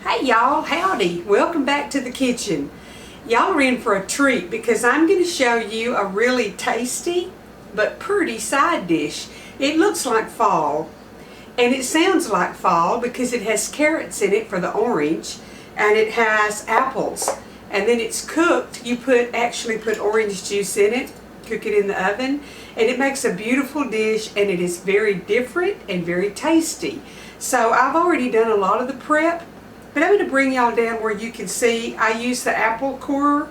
Hey y'all, howdy. Welcome back to the kitchen. Y'all are in for a treat because I'm going to show you a really tasty but pretty side dish. It looks like fall and it sounds like fall because it has carrots in it for the orange and it has apples. And then it's cooked. You actually put orange juice in it, cook it in the oven, and it makes a beautiful dish, and it is very different and very tasty. So I've already done a lot of the prep, but I'm going to bring y'all down where you can see I use the apple corer.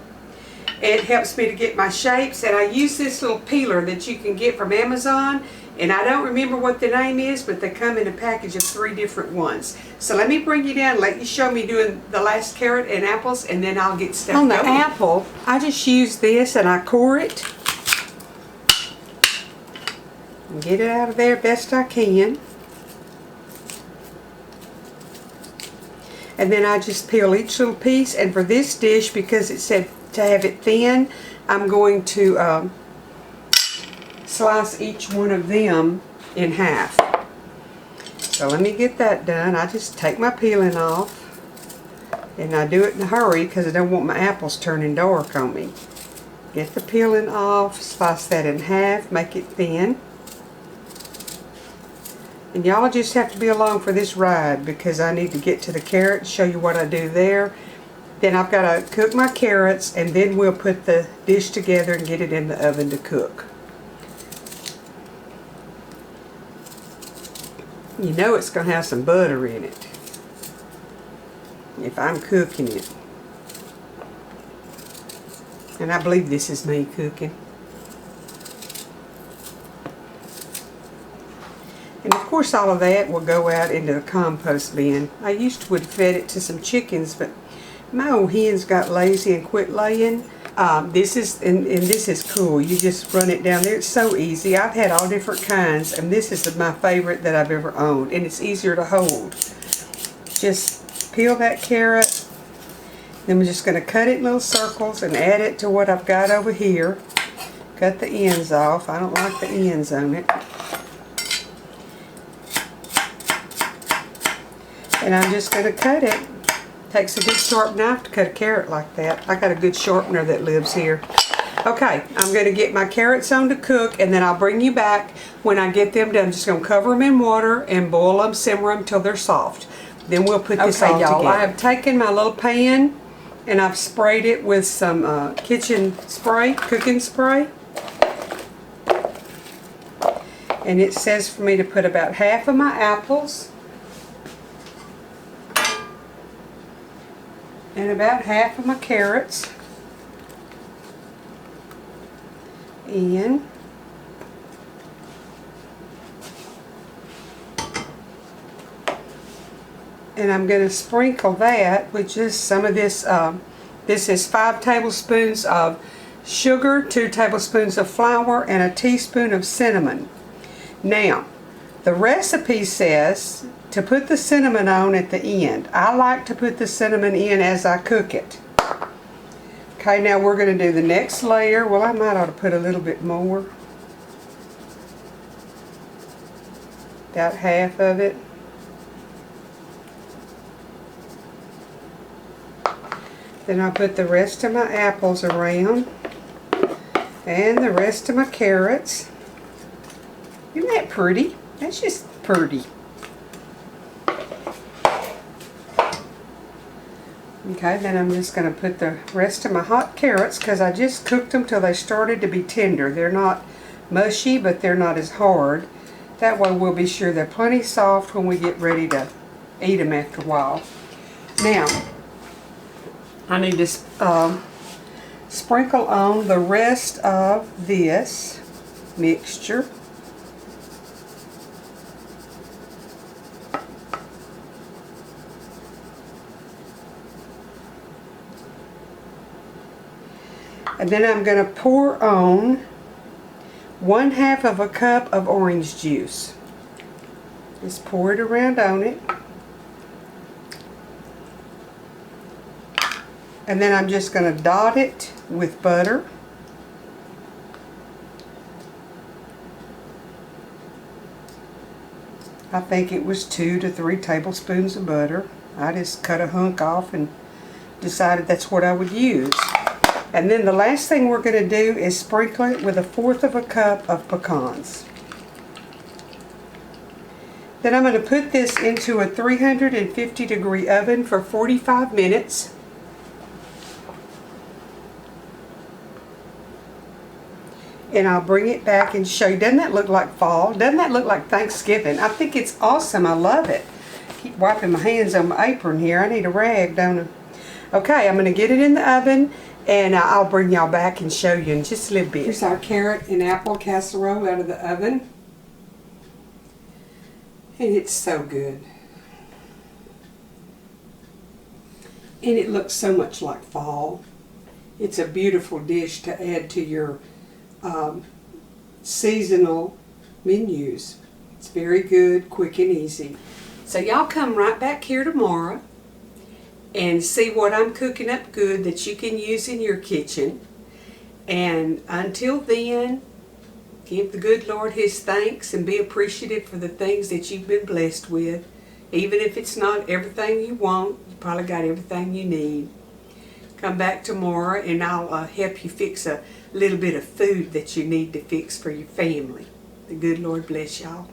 It helps me to get my shapes, and I use this little peeler that you can get from Amazon, and I don't remember what the name is, but they come in a package of 3 different ones. So let me bring you down, let you show me doing the last carrot and apples, and then I'll get stuff going. On the apple, I just use this and I core it and get it out of there best I can. And then I just peel each little piece, and for this dish, because it said to have it thin, I'm going to slice each one of them in half. So let me get that done. I just take my peeling off, and I do it in a hurry because I don't want my apples turning dark on me. Get the peeling off, slice that in half, make it thin. And y'all just have to be along for this ride because I need to get to the carrots, show you what I do there. Then I've got to cook my carrots, and then we'll put the dish together and get it in the oven to cook. You know it's going to have some butter in it if I'm cooking it. And I believe this is me cooking. And of course all of that will go out into the compost bin. I used to would fed it to some chickens, but my old hens got lazy and quit laying. This is cool. You just run it down there. It's so easy. I've had all different kinds, and this is my favorite that I've ever owned, and it's easier to hold. Just peel that carrot. Then we're just going to cut it in little circles and add it to what I've got over here. Cut the ends off. I don't like the ends on it. And I'm just going to cut it. Takes a good sharp knife to cut a carrot like that. I got a good sharpener that lives here. Okay, I'm going to get my carrots on to cook, and then I'll bring you back when I get them done. I'm just going to cover them in water and boil them, simmer them till they're soft. Then we'll put this all together. I have taken my little pan and I've sprayed it with some kitchen spray, cooking spray. And it says for me to put about half of my apples and about half of my carrots in. And I'm going to sprinkle that with just some of this. This is 5 tablespoons of sugar, 2 tablespoons of flour, and a teaspoon of cinnamon. Now, the recipe says to put the cinnamon on at the end. I like to put the cinnamon in as I cook it. Okay, now we're going to do the next layer. Well, I might ought to put a little bit more. About half of it. Then I'll put the rest of my apples around. And the rest of my carrots. Isn't that pretty? That's just pretty. Okay, then I'm just going to put the rest of my hot carrots, because I just cooked them till they started to be tender. They're not mushy, but they're not as hard. That way we'll be sure they're plenty soft when we get ready to eat them after a while. Now, I need to sprinkle on the rest of this mixture. And then I'm going to pour on 1/2 of a cup of orange juice. Just pour it around on it. And then I'm just going to dot it with butter. I think it was 2 to 3 tablespoons of butter. I just cut a hunk off and decided that's what I would use. And then the last thing we're going to do is sprinkle it with 1/4 of a cup of pecans. Then I'm going to put this into a 350-degree oven for 45 minutes. And I'll bring it back and show you. Doesn't that look like fall? Doesn't that look like Thanksgiving? I think it's awesome. I love it. Keep wiping my hands on my apron here. I need a rag, don't I? Okay, I'm going to get it in the oven, and I'll bring y'all back and show you in just a little bit. Here's our carrot and apple casserole out of the oven. And it's so good. And it looks so much like fall. It's a beautiful dish to add to your seasonal menus. It's very good, quick and easy. So y'all come right back here tomorrow and see what I'm cooking up good that you can use in your kitchen. And until then, give the good Lord His thanks and be appreciative for the things that you've been blessed with. Even if it's not everything you want, you probably got everything you need. Come back tomorrow and I'll help you fix a little bit of food that you need to fix for your family. The good Lord bless y'all.